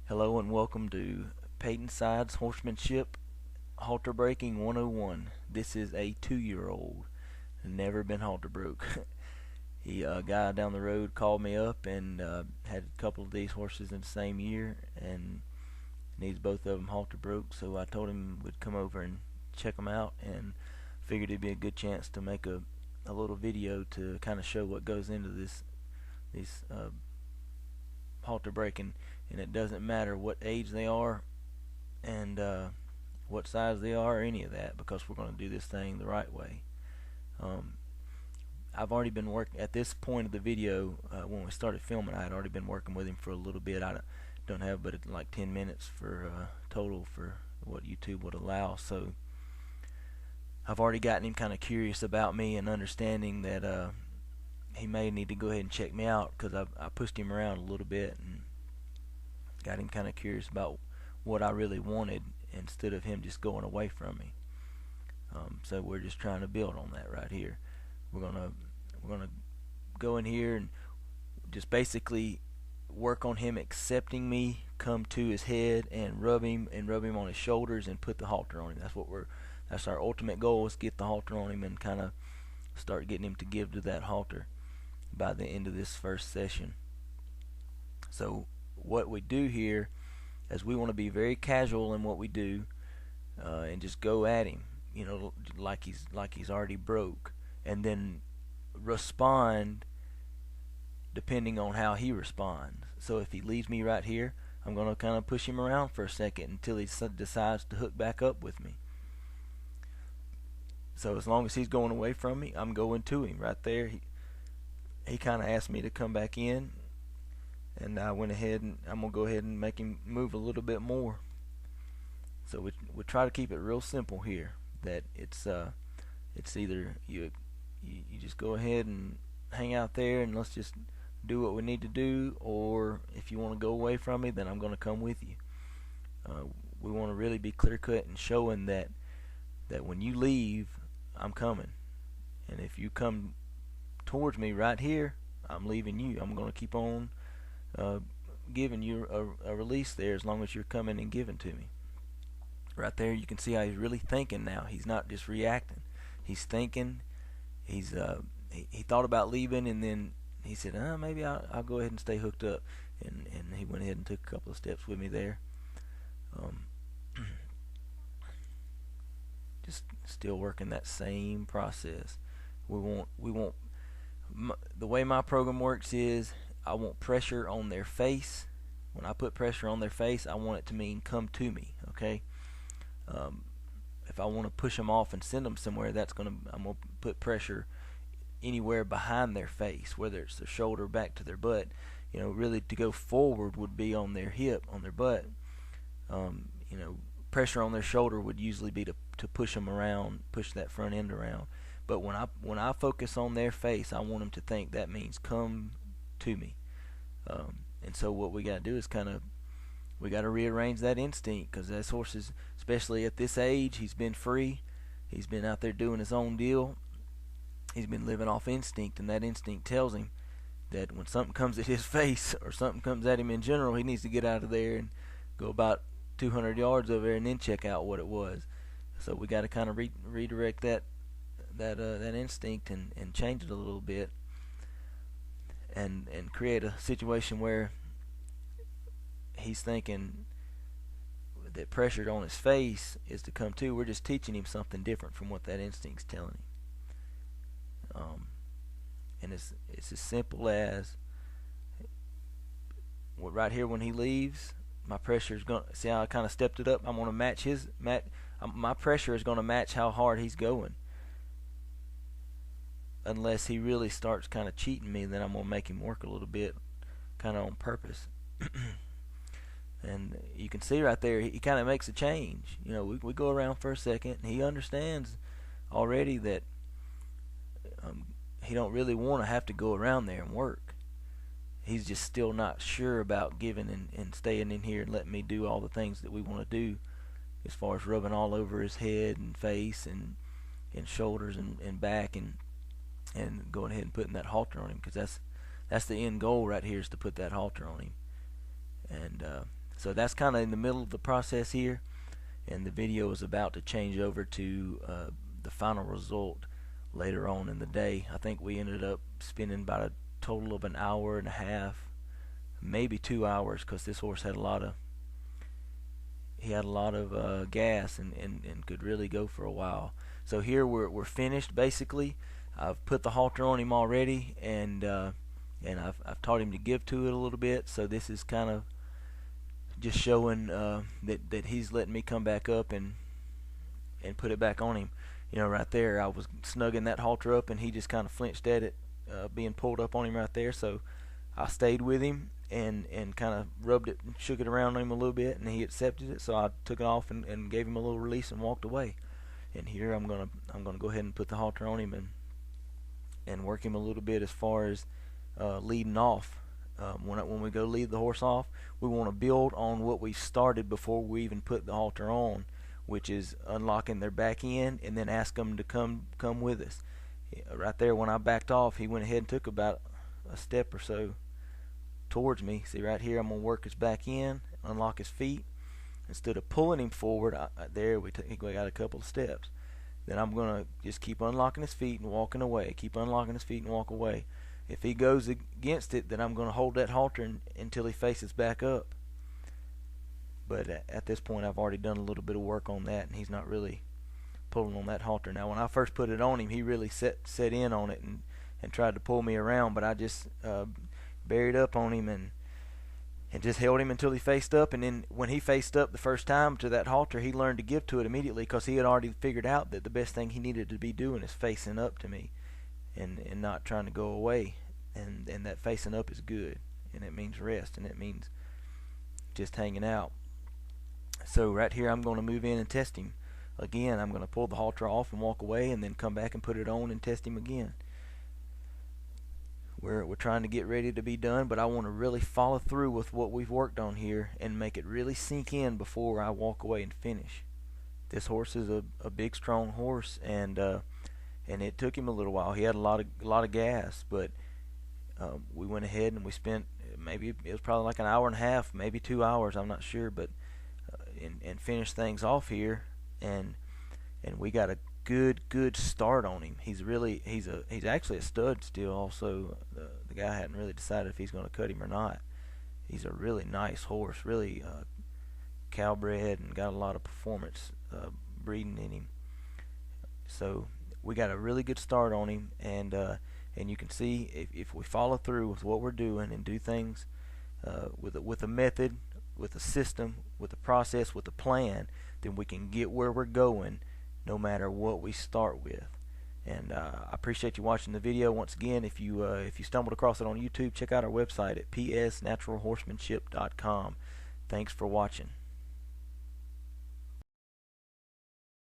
Hello and welcome to Payton Sides Horsemanship Halter Breaking 101. This is a 2-year-old, never been halter broke. A guy down the road called me up and had a couple of these horses in the same year and needs both of them halter broke. So I told him we'd come over and check them out, and figured it'd be a good chance to make a little video to kind of show what goes into these halter breaking. And it doesn't matter what age they are and what size they are or any of that, because we're going to do this thing the right way. I've already been working at this point of the video. When we started filming, I had already been working with him for a little bit. I don't have but like 10 minutes for total for what YouTube would allow, so I've already gotten him kind of curious about me and understanding that he may need to go ahead and check me out, because I pushed him around a little bit and got him kind of curious about what I really wanted instead of him just going away from me. So we're just trying to build on that right here. We're gonna go in here and just basically work on him accepting me, come to his head and rub him on his shoulders and put the halter on him. That's our ultimate goal, is get the halter on him and kind of start getting him to give to that halter by the end of this first session. So what we do here is we want to be very casual in what we do, and just go at him, like he's already broke, and then respond depending on how he responds. So if he leaves me right here, I'm going to kind of push him around for a second until he decides to hook back up with me. So as long as he's going away from me, I'm going to him right there. He kind of asked me to come back in, and I went ahead and I'm gonna go ahead and make him move a little bit more. So we try to keep it real simple here. That it's either you just go ahead and hang out there and let's just do what we need to do, or if you want to go away from me, then I'm gonna come with you. We want to really be clear cut and showing that when you leave, I'm coming, and if you come towards me right here, I'm leaving you. I'm gonna keep on giving you a release there as long as you're coming and giving to me. Right there you can see how he's really thinking now. He's not just reacting. He's thinking. He thought about leaving, and then he said, maybe I'll go ahead and stay hooked up, and he went ahead and took a couple of steps with me there. Just still working that same process. The way my program works is I want pressure on their face. When I put pressure on their face, I want it to mean come to me. Okay. If I want to push them off and send them somewhere, I'm gonna put pressure anywhere behind their face, whether it's their shoulder back to their butt. Really to go forward would be on their hip, on their butt. Pressure on their shoulder would usually be to push them around, push that front end around. But when I focus on their face, I want them to think that means come to me. And so what we got to do is we got to rearrange that instinct, because this horse is, especially at this age, he's been free. He's been out there doing his own deal. He's been living off instinct, and that instinct tells him that when something comes at his face or something comes at him in general, he needs to get out of there and go about 200 yards over there and then check out what it was. So we got to kind of redirect that instinct and change it a little bit, and create a situation where he's thinking that pressure on his face is to come to. We're just teaching him something different from what that instinct's telling him. And it's as simple as right here when he leaves, my pressure is going to, see how I kind of stepped it up? I'm going to match my pressure is going to match how hard he's going. Unless he really starts kind of cheating me, then I'm going to make him work a little bit, kind of on purpose. And you can see right there, he kind of makes a change. We go around for a second, and he understands already that he don't really want to have to go around there and work. He's just still not sure about giving and staying in here and letting me do all the things that we want to do, as far as rubbing all over his head and face and shoulders and back, and going ahead and putting that halter on him, because that's the end goal right here, is to put that halter on him. And So that's kind of in the middle of the process here, and the video is about to change over to the final result later on in the day. I think we ended up spending about a total of an hour and a half, maybe 2 hours, because this horse had a lot of gas and could really go for a while. So here we're finished basically. I've put the halter on him already, and I've taught him to give to it a little bit. So this is kind of just showing that he's letting me come back up and put it back on him. You know, right there I was snugging that halter up, and he just kind of flinched at it being pulled up on him right there. So I stayed with him and kind of rubbed it and shook it around on him a little bit, and he accepted it. So I took it off and gave him a little release and walked away. And here I'm gonna go ahead and put the halter on him and work him a little bit as far as leading off. When we go lead the horse off, we want to build on what we started before we even put the halter on, which is unlocking their back end and then ask them to come with us. Right there, when I backed off, he went ahead and took about a step or so towards me. See right here, I'm going to work his back end, unlock his feet. Instead of pulling him forward, there we got a couple of steps. Then I'm going to just keep unlocking his feet and walking away. Keep unlocking his feet and walk away. If he goes against it, then I'm going to hold that halter until he faces back up. But at this point, I've already done a little bit of work on that, and he's not really pulling on that halter. Now, when I first put it on him, he really set in on it and tried to pull me around, but I just buried up on him and just held him until he faced up. And then when he faced up the first time to that halter, he learned to give to it immediately, because he had already figured out that the best thing he needed to be doing is facing up to me and not trying to go away. And that facing up is good, and it means rest, and it means just hanging out. So right here, I'm going to move in and test him again. I'm going to pull the halter off and walk away, and then come back and put it on and test him again. We're trying to get ready to be done, but I want to really follow through with what we've worked on here and make it really sink in before I walk away and finish. This horse is a big, strong horse, and it took him a little while. He had a lot of gas, but we went ahead and we spent, maybe it was probably like an hour and a half, maybe 2 hours, I'm not sure, but and finished things off here, and we got a good start on him. He's actually a stud still. Also, the guy hadn't really decided if he's going to cut him or not. He's a really nice horse, really cowbred, and got a lot of performance breeding in him. So we got a really good start on him, and you can see if we follow through with what we're doing and do things with a method, with a system, with a process, with a plan, then we can get where we're going no matter what we start with. And I appreciate you watching the video. Once again, if you stumbled across it on YouTube, check out our website at psnaturalhorsemanship.com. Thanks for watching.